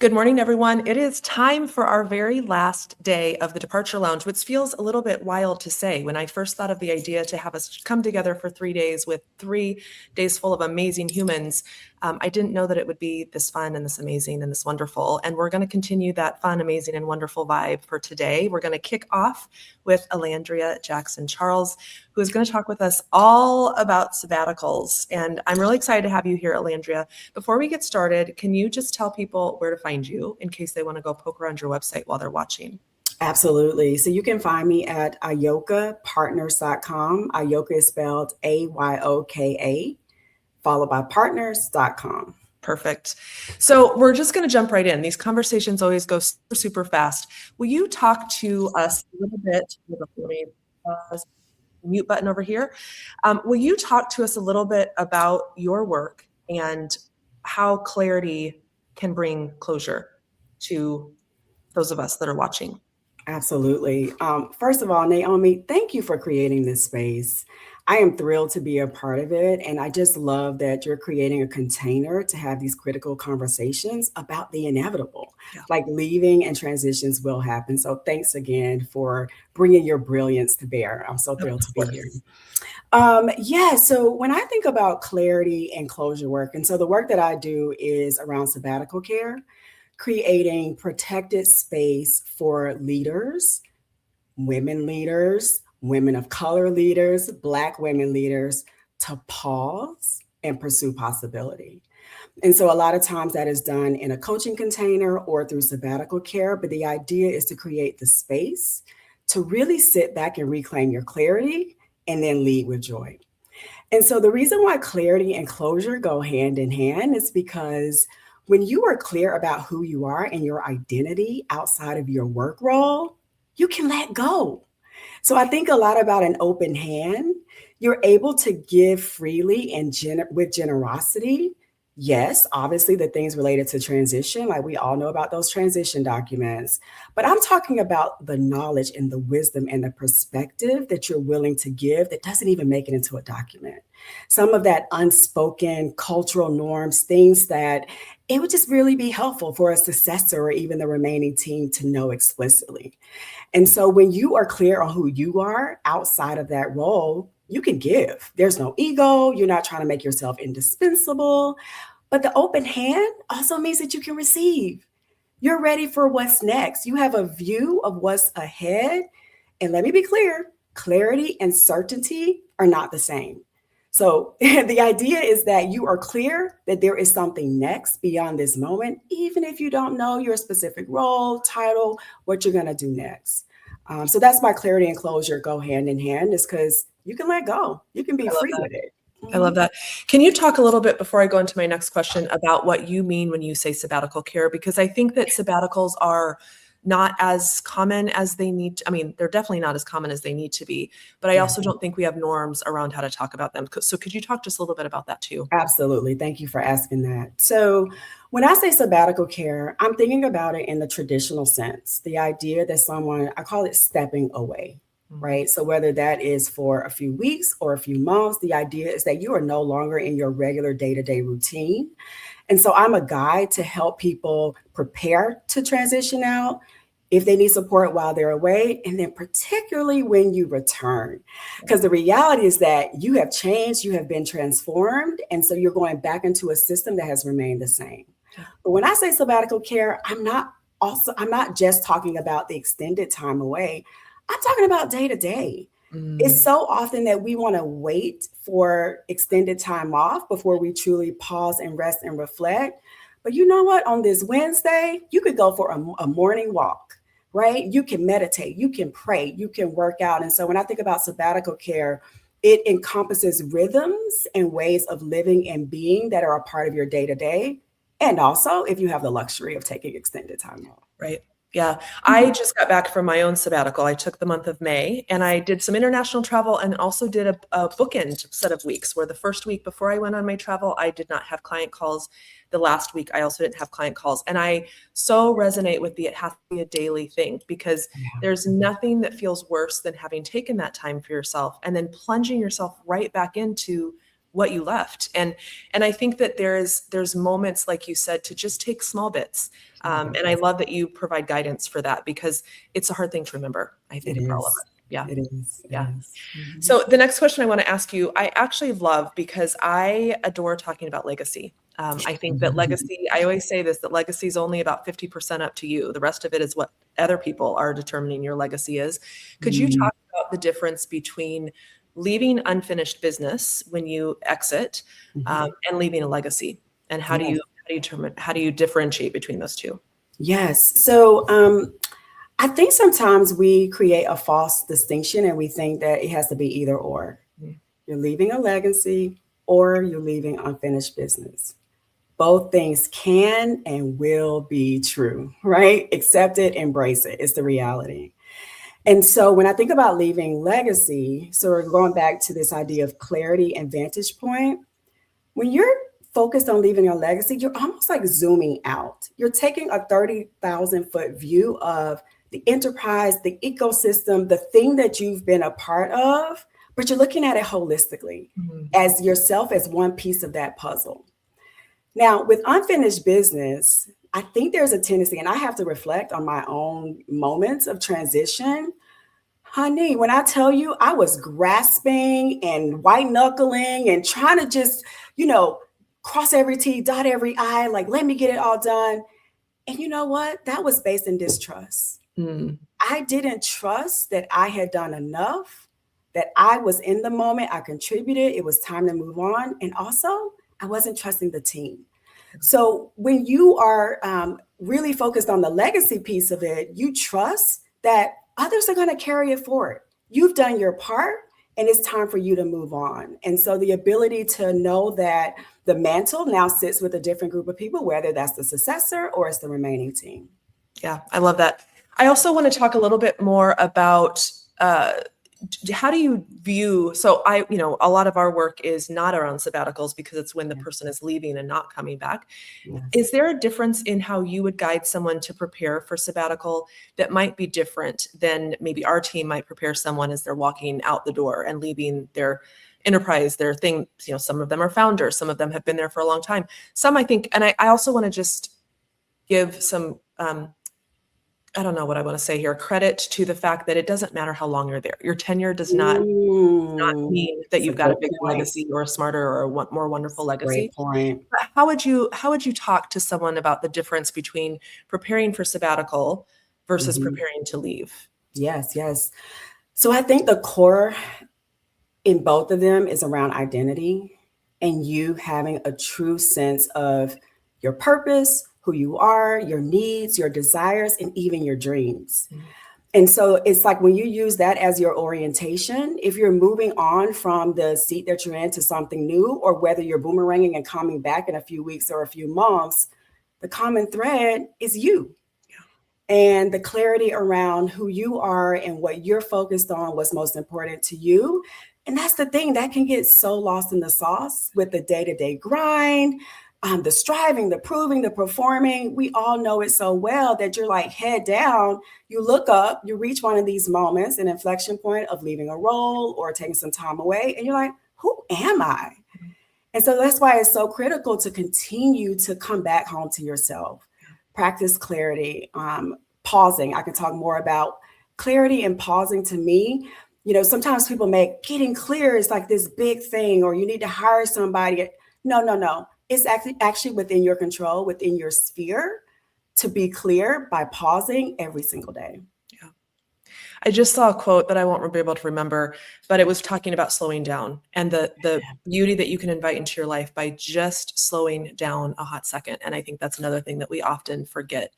Good morning, everyone. It is time for our very last day of the Departure Lounge, which feels a little bit wild to say. When I first thought of the idea to have us come together for 3 days with 3 days full of amazing humans, I didn't know that it would be this fun and this amazing and this wonderful. And we're going to continue that fun, amazing, and wonderful vibe for today. We're going to kick off with Elandria Jackson Charles, who is going to talk with us all about sabbaticals. And I'm really excited to have you here, Elandria. Before we get started, can you just tell people where to find you in case they want to go poke around your website while they're watching? Absolutely. So you can find me at ayokapartners.com. Ayoka is spelled Ayoka, followed by partners.com. Perfect. So we're just going to jump right in. These conversations always go super, super fast. Will you talk to us a little bit? Mute button over here. Will you talk to us a little bit about your work and how clarity can bring closure to those of us that are watching? Absolutely. First of all, Naomi, thank you for creating this space. I am thrilled to be a part of it. And I just love that you're creating a container to have these critical conversations about the inevitable. Yeah. Like leaving and transitions will happen. So thanks again for bringing your brilliance to bear. I'm so thrilled to be here. So when I think about clarity and closure work, and so the work that I do is around sabbatical care, creating protected space for leaders, women of color leaders, Black women leaders to pause and pursue possibility. And so a lot of times that is done in a coaching container or through sabbatical care, but the idea is to create the space to really sit back and reclaim your clarity and then lead with joy. And so the reason why clarity and closure go hand in hand is because when you are clear about who you are and your identity outside of your work role, you can let go. So I think a lot about an open hand. You're able to give freely and with generosity. Yes, obviously the things related to transition, like we all know about those transition documents, but I'm talking about the knowledge and the wisdom and the perspective that you're willing to give that doesn't even make it into a document. Some of that unspoken cultural norms, things that it would just really be helpful for a successor or even the remaining team to know explicitly. And so when you are clear on who you are outside of that role, you can give. There's no ego. You're not trying to make yourself indispensable. But the open hand also means that you can receive. You're ready for what's next. You have a view of what's ahead. And let me be clear, clarity and certainty are not the same. So the idea is that you are clear that there is something next beyond this moment, even if you don't know your specific role, title, what you're going to do next. So that's why clarity and closure go hand in hand, is because you can let go. You can be free with it. I love that. Can you talk a little bit before I go into my next question about what you mean when you say sabbatical care? Because I think that sabbaticals are not as common as they need to. I mean, they're definitely not as common as they need to be, but I also don't think we have norms around how to talk about them. So could you talk just a little bit about that too? Absolutely. Thank you for asking that. So when I say sabbatical care, I'm thinking about it in the traditional sense, the idea that someone, I call it stepping away, right? So whether that is for a few weeks or a few months, the idea is that you are no longer in your regular day-to-day routine. And so I'm a guide to help people prepare to transition out if they need support while they're away, and then particularly when you return. Because the reality is that you have changed, you have been transformed, and so you're going back into a system that has remained the same. But when I say sabbatical care, I'm not just talking about the extended time away. I'm talking about day to day. It's so often that we want to wait for extended time off before we truly pause and rest and reflect. But you know what? On this Wednesday, you could go for a morning walk, right? You can meditate, you can pray, you can work out. And so when I think about sabbatical care, it encompasses rhythms and ways of living and being that are a part of your day to day. And also if you have the luxury of taking extended time off. Right. Yeah. I just got back from my own sabbatical. I took the month of May and I did some international travel and also did a bookend set of weeks where the first week before I went on my travel, I did not have client calls. The last week, I also didn't have client calls. And I so resonate with it has to be a daily thing because there's nothing that feels worse than having taken that time for yourself and then plunging yourself right back into what you left. And I think that there's moments, like you said, to just take small bits. And I love that you provide guidance for that, because it's a hard thing to remember, I think, for all of us. Yeah. It is. Yeah. Mm-hmm. So the next question I want to ask you, I actually love, because I adore talking about legacy. I think that legacy, I always say this, that legacy is only about 50% up to you. The rest of it is what other people are determining your legacy is. Could you talk about the difference between leaving unfinished business when you exit, and leaving a legacy? And how do you differentiate between those two? Yes. So I think sometimes we create a false distinction and we think that it has to be either or. You're leaving a legacy or you're leaving unfinished business. Both things can and will be true, right? Accept it, embrace it. It's the reality. And so when I think about leaving legacy, so we're going back to this idea of clarity and vantage point. When you're focused on leaving a legacy, you're almost like zooming out. You're taking a 30,000 foot view of the enterprise, the ecosystem, the thing that you've been a part of, but you're looking at it holistically as yourself as one piece of that puzzle. Now, with unfinished business, I think there's a tendency, and I have to reflect on my own moments of transition. Honey, when I tell you I was grasping and white knuckling and trying to just, cross every T, dot every I, like, let me get it all done. And you know what? That was based in distrust. I didn't trust that I had done enough, that I was in the moment, I contributed, it was time to move on. And also, I wasn't trusting the team. So when you are really focused on the legacy piece of it, you trust that others are going to carry it forward. You've done your part, and it's time for you to move on. And so the ability to know that the mantle now sits with a different group of people, whether that's the successor or it's the remaining team. Yeah, I love that. I also want to talk a little bit more about how do you view, so a lot of our work is not around sabbaticals because it's when the person is leaving and not coming back. Yes. Is there a difference in how you would guide someone to prepare for sabbatical that might be different than maybe our team might prepare someone as they're walking out the door and leaving their enterprise, their thing? Some of them are founders, some of them have been there for a long time. Some, I think, and I also want to just give some, I don't know what I want to say here, credit to the fact that it doesn't matter how long you're there. Your tenure does not mean that you've got a bigger legacy or a smarter or a more wonderful legacy. Great point. But how would you talk to someone about the difference between preparing for sabbatical versus preparing to leave? Yes. So I think the core in both of them is around identity and you having a true sense of your purpose, who you are, your needs, your desires, and even your dreams. And so it's like when you use that as your orientation, if you're moving on from the seat that you're in to something new, or whether you're boomeranging and coming back in a few weeks or a few months, the common thread is you. And the clarity around who you are and what you're focused on, what's most important to you. And that's the thing that can get so lost in the sauce with the day-to-day grind, the striving, the proving, the performing. We all know it so well that you're like head down, you look up, you reach one of these moments, an inflection point of leaving a role or taking some time away. And you're like, who am I? And so that's why it's so critical to continue to come back home to yourself, practice clarity, pausing. I can talk more about clarity and pausing. To me, sometimes people make getting clear is like this big thing, or you need to hire somebody. No. It's actually within your control, within your sphere, to be clear by pausing every single day. Yeah. I just saw a quote that I won't be able to remember, but it was talking about slowing down and the beauty that you can invite into your life by just slowing down a hot second. And I think that's another thing that we often forget.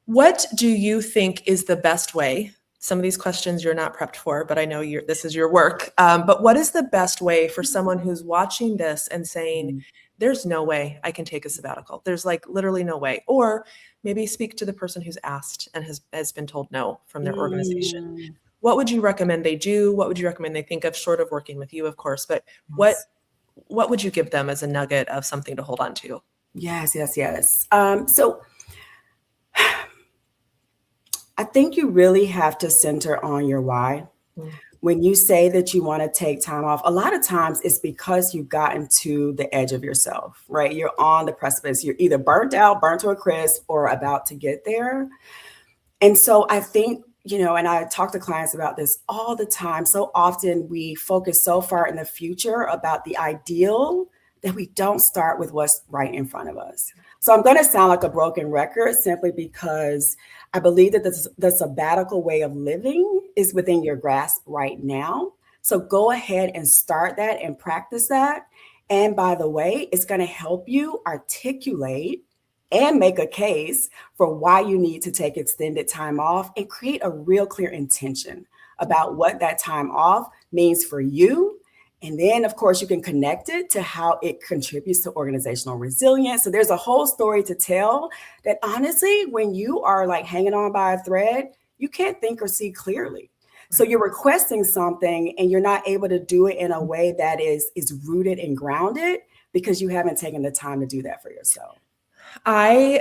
What do you think is the best way? Some of these questions you're not prepped for, but I know this is your work. But what is the best way for someone who's watching this and saying, there's no way I can take a sabbatical? There's like literally no way. Or maybe speak to the person who's asked and has been told no from their organization. What would you recommend they do? What would you recommend they think of, short of working with you, of course? But what would you give them as a nugget of something to hold on to? Yes. So I think you really have to center on your why. when you say that you want to take time off, a lot of times it's because you've gotten to the edge of yourself, right? You're on the precipice. You're either burnt out, burnt to a crisp, or about to get there. And so I think, and I talk to clients about this all the time. So often we focus so far in the future about the ideal that we don't start with what's right in front of us. So I'm going to sound like a broken record simply because I believe that the sabbatical way of living is within your grasp right now. So go ahead and start that and practice that. And by the way, it's going to help you articulate and make a case for why you need to take extended time off and create a real clear intention about what that time off means for you. And then, of course, you can connect it to how it contributes to organizational resilience. So there's a whole story to tell that honestly, when you are like hanging on by a thread, you can't think or see clearly. So you're requesting something and you're not able to do it in a way that is rooted and grounded because you haven't taken the time to do that for yourself. I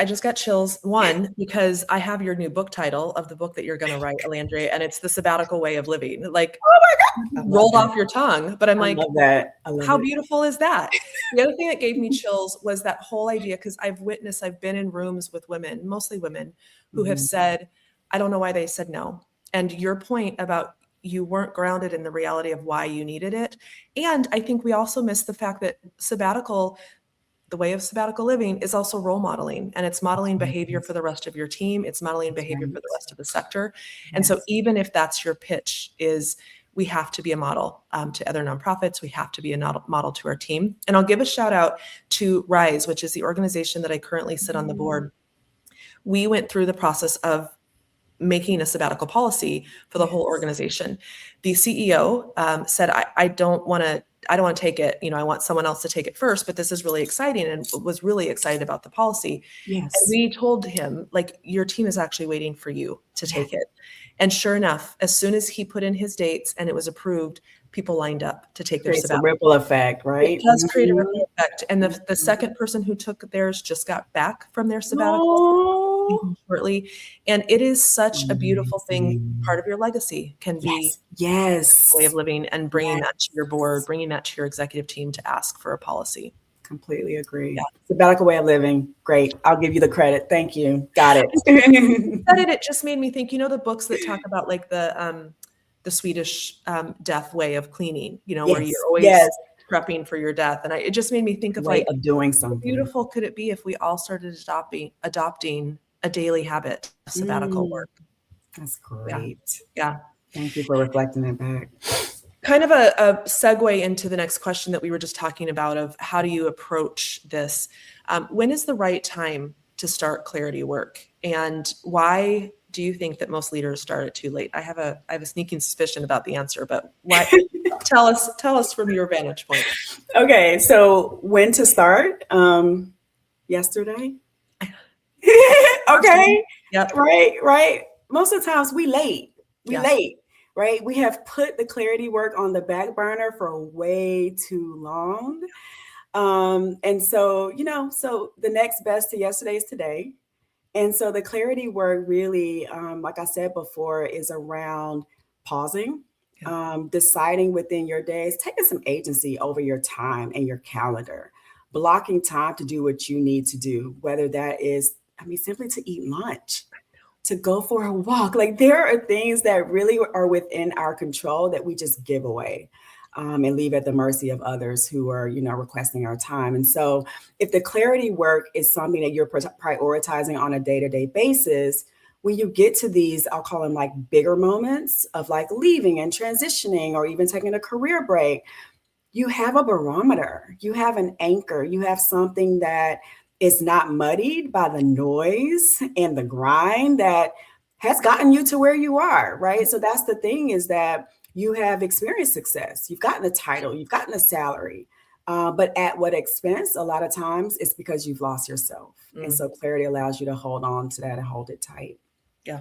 just got chills. One, because I have your new book title of the book that you're going to write, Elandria, and it's The Sabbatical Way of Living. Like, oh my God, rolled off your tongue. But I'm like, love that. I love how it. beautiful is that? The other thing that gave me chills was that whole idea, because I've been in rooms with women, mostly women, who have said, I don't know why they said no. And your point about you weren't grounded in the reality of why you needed it. And I think we also miss the fact that the way of sabbatical living is also role modeling, and it's modeling behavior for the rest of your team. It's modeling behavior for the rest of the sector. And so even if that's your pitch, is we have to be a model to other nonprofits. We have to be a model to our team. And I'll give a shout out to RISE, which is the organization that I currently sit on the board. We went through the process of making a sabbatical policy for the whole organization. The CEO said, I don't want to take it. I want someone else to take it first, but this is really exciting, and was really excited about the policy. Yes. And we told him, like, your team is actually waiting for you to take it. And sure enough, as soon as he put in his dates and it was approved, people lined up to take their sabbatical. Creates a ripple effect, right? It does create a ripple effect. And the second person who took theirs just got back from their sabbatical shortly. And it is such a beautiful thing. Part of your legacy can be yes, way of living, and bringing that to your board, bringing that to your executive team to ask for a policy. Completely agree. Yeah. Sabbatical way of living. Great. I'll give you the credit. Thank you. Got it. It just made me think, the books that talk about like the Swedish death way of cleaning, where you're always prepping for your death. And it just made me think of of doing something. How beautiful could it be if we all started adopting a daily habit of sabbatical work? That's great. Yeah. Thank you for reflecting that back. Kind of a segue into the next question that we were just talking about of how do you approach this? When is the right time to start clarity work? And why do you think that most leaders start it too late? I have a sneaking suspicion about the answer, but why? Tell us from your vantage point. Okay, so when to start? Yesterday. Okay. Yep. Right. Most of the times we late, right? We have put the clarity work on the back burner for way too long. And so, so the next best to yesterday is today. And so the clarity work really, like I said before, is around pausing, deciding within your days, taking some agency over your time and your calendar, blocking time to do what you need to do, whether that is, simply to eat lunch, to go for a walk. Like, there are things that really are within our control that we just give away and leave at the mercy of others who are, requesting our time. And so if the clarity work is something that you're prioritizing on a day-to-day basis, when you get to these, I'll call them like bigger moments of like leaving and transitioning or even taking a career break, you have a barometer, you have an anchor, you have something that is not muddied by the noise and the grind that has gotten you to where you are, right? So that's the thing, is that you have experienced success. You've gotten a title, you've gotten a salary, but at what expense? A lot of times it's because you've lost yourself. And so clarity allows you to hold on to that and hold it tight. Yeah.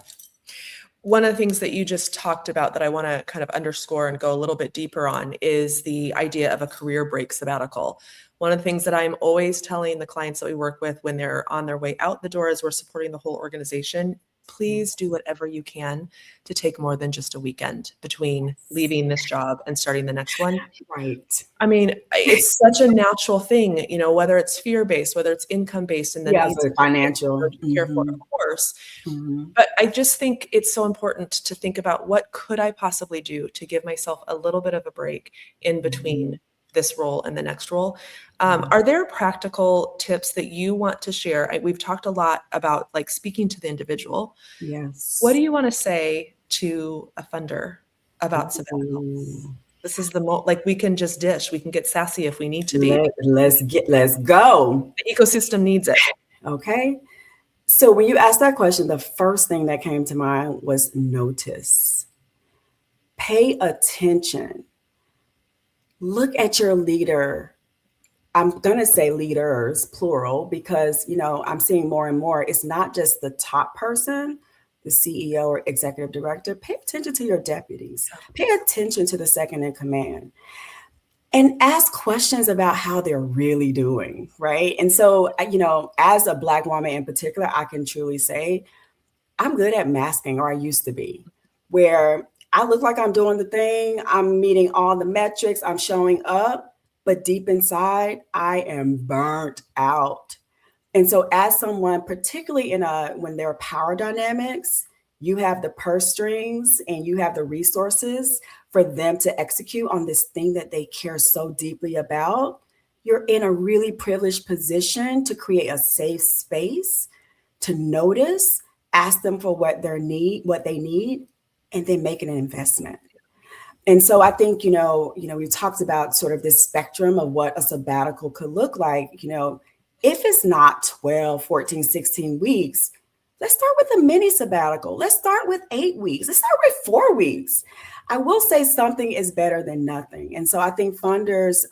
One of the things that you just talked about that I want to kind of underscore and go a little bit deeper on is the idea of a career break sabbatical. One of the things that I'm always telling the clients that we work with when they're on their way out the door as we're supporting the whole organization, please do whatever you can to take more than just a weekend between leaving this job and starting the next one. Right. I mean, it's such a natural thing, whether it's fear-based, whether it's income-based, and the Yeah, needs so financial. to care for, of course. Mhm. But I just think it's so important to think about what could I possibly do to give myself a little bit of a break in between this role and the next role. Are there practical tips that you want to share? We've talked a lot about like speaking to the individual. What do Yes. you want to say to a funder about sabbaticals? Ooh. This is like we can just dish, we can get sassy if we need to be. Let's go. The ecosystem needs it. Okay. So when you asked that question, the first thing that came to mind was notice. Pay attention. Look at your leader. I'm going to say leaders, plural, because, I'm seeing more and more. It's not just the top person, the CEO or executive director. Pay attention to your deputies. Pay attention to the second in command. And ask questions about how they're really doing, right? And so, as a Black woman in particular, I can truly say I'm good at masking, or I used to be, where I look like I'm doing the thing, I'm meeting all the metrics, I'm showing up, but deep inside, I am burnt out. And so as someone, particularly when there are power dynamics, you have the purse strings and you have the resources for them to execute on this thing that they care so deeply about. You're in a really privileged position to create a safe space, to notice, ask them for what they need, and then make an investment. And so I think, we talked about sort of this spectrum of what a sabbatical could look like. If it's not 12, 14, 16 weeks, let's start with a mini sabbatical. Let's start with 8 weeks. Let's start with 4 weeks. I will say something is better than nothing. And so I think funders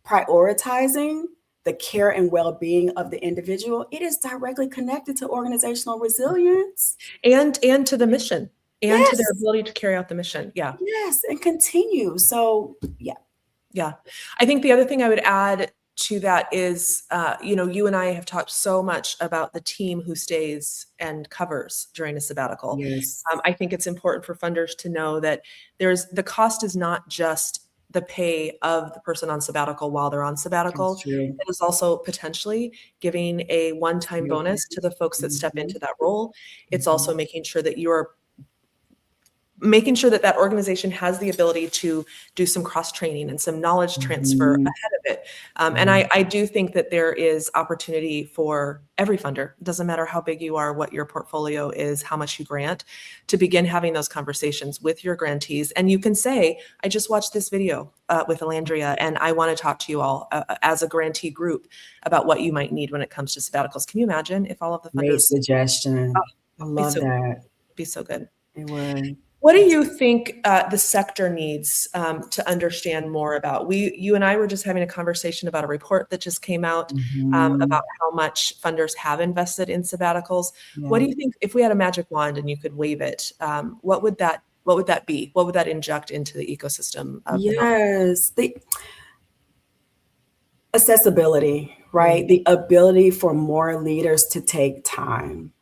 prioritizing the care and well-being of the individual, it is directly connected to organizational resilience. And to the mission. And to their ability to carry out the mission. Yeah. Yes, and continue. So, yeah. Yeah. I think the other thing I would add to that is, you and I have talked so much about the team who stays and covers during a sabbatical. Yes. I think it's important for funders to know that the cost is not just the pay of the person on sabbatical while they're on sabbatical. It is also potentially giving a one-time bonus to the folks that step into that role. It's also making sure that that organization has the ability to do some cross-training and some knowledge transfer ahead of it. And I do think that there is opportunity for every funder. It doesn't matter how big you are, what your portfolio is, how much you grant, to begin having those conversations with your grantees. And you can say, I just watched this video with Elandria, and I want to talk to you all as a grantee group about what you might need when it comes to sabbaticals. Can you imagine if all of the funders— Great suggestion. I love that. It'd be so good. It would. What do you think the sector needs to understand more about? You and I were just having a conversation about a report that just came out about how much funders have invested in sabbaticals. Yeah. What do you think, if we had a magic wand and you could wave it, what would that be? What would that inject into the ecosystem of the accessibility, right? The ability for more leaders to take time.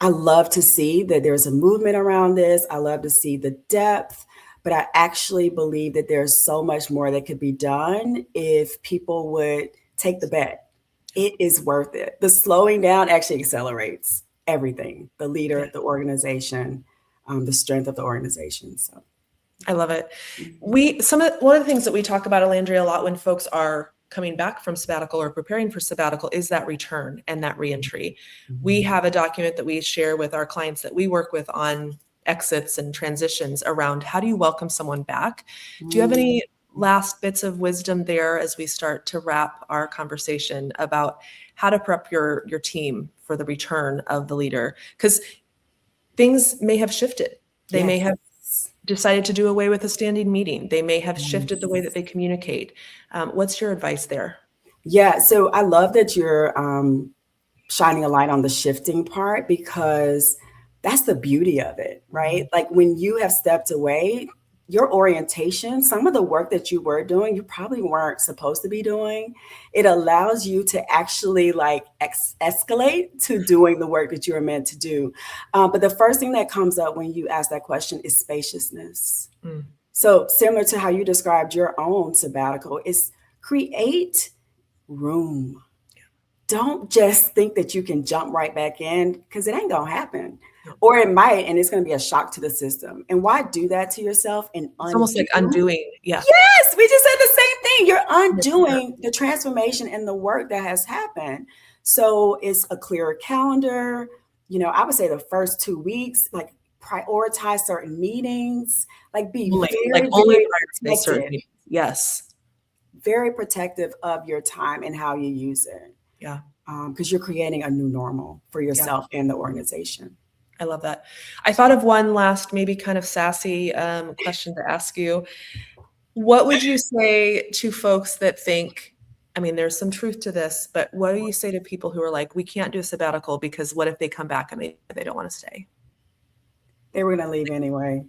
I love to see that there's a movement around this. I love to see the depth, but I actually believe that there's so much more that could be done if people would take the bet. It is worth it. The slowing down actually accelerates everything, the leader, the organization, the strength of the organization. So I love it. One of the things that we talk about, Elandria, a lot when folks are coming back from sabbatical or preparing for sabbatical is that return and that reentry. We have a document that we share with our clients that we work with on exits and transitions around how do you welcome someone back? Do you have any last bits of wisdom there as we start to wrap our conversation about how to prep your team for the return of the leader? Because things may have shifted. They may have decided to do away with a standing meeting. They may have shifted the way that they communicate. What's your advice there? Yeah, so I love that you're shining a light on the shifting part, because that's the beauty of it, right? Like when you have stepped away, your orientation, some of the work that you were doing, you probably weren't supposed to be doing. It allows you to actually like escalate to doing the work that you were meant to do. But the first thing that comes up when you ask that question is spaciousness. Mm. So similar to how you described your own sabbatical, is create room. Don't just think that you can jump right back in, because it ain't gonna happen. Or it might, and it's going to be a shock to the system. And why do that to yourself and undo? It's almost like undoing. Yeah. Yes, we just said the same thing. You're undoing the transformation and the work that has happened. So it's a clearer calendar. You know, I would say the first 2 weeks, like prioritize certain meetings, like be very, only very prioritize certain meetings. Yes. Very protective of your time and how you use it. Yeah. Because you're creating a new normal for yourself and the organization. I love that. I thought of one last, maybe kind of sassy question to ask you. What would you say to folks that think, I mean, there's some truth to this, but what do you say to people who are like, we can't do a sabbatical because what if they come back and they don't want to stay? They were going to leave anyway.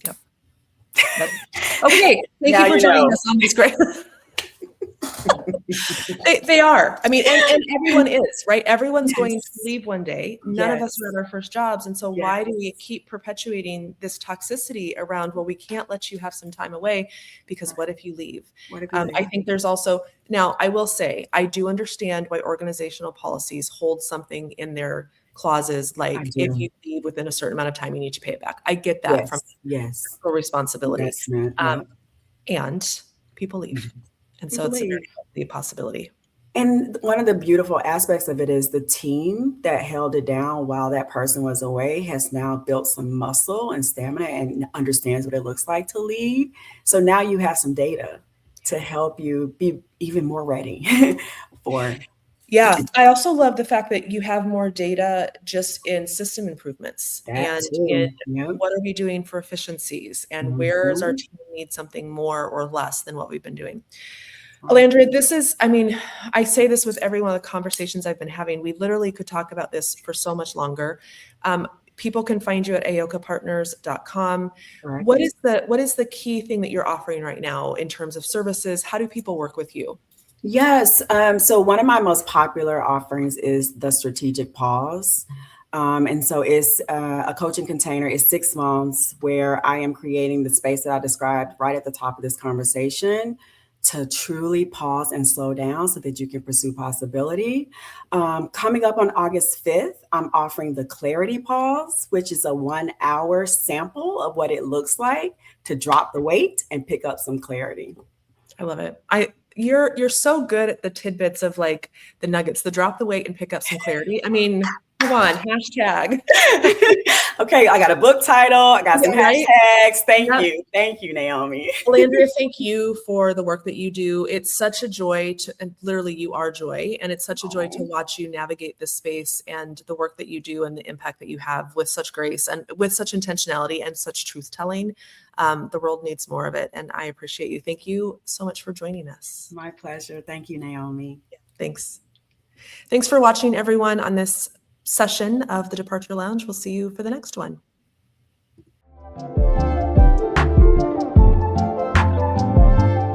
Yep. Okay. Thank you for joining us on this great. They are. I mean, and everyone is, right? Everyone's going to leave one day. None of us are at our first jobs. And so why do we keep perpetuating this toxicity around, well, we can't let you have some time away because what if you leave? I think there's also, now I will say, I do understand why organizational policies hold something in their clauses, like if you leave within a certain amount of time, you need to pay it back. I get that from fiscal responsibility. And people leave. And so it's a very healthy possibility. And one of the beautiful aspects of it is the team that held it down while that person was away has now built some muscle and stamina and understands what it looks like to lead. So now you have some data to help you be even more ready for. Yeah, I also love the fact that you have more data just in system improvements and in what are we doing for efficiencies and where is our team need something more or less than what we've been doing. Elandria, this is, I mean, I say this with every one of the conversations I've been having. We literally could talk about this for so much longer. People can find you at aokapartners.com. What is the key thing that you're offering right now in terms of services? How do people work with you? Yes. So one of my most popular offerings is the strategic pause. And so it's a coaching container. It's 6 months where I am creating the space that I described right at the top of this conversation to truly pause and slow down so that you can pursue possibility. Coming up on August 5th, I'm offering the Clarity Pause, which is a 1-hour sample of what it looks like to drop the weight and pick up some clarity. I love it. You're so good at the tidbits of like the nuggets, the drop the weight and pick up some clarity. I mean, come on, hashtag. Okay, I got a book title. I got some hashtags. Thank you. Thank you, Naomi. Elandria, thank you for the work that you do. It's such a joy and literally you are joy. And it's such a joy to watch you navigate this space and the work that you do and the impact that you have with such grace and with such intentionality and such truth telling. The world needs more of it. And I appreciate you. Thank you so much for joining us. My pleasure. Thank you, Naomi. Thanks. Thanks for watching, everyone, on this session of the Departure Lounge. We'll see you for the next one.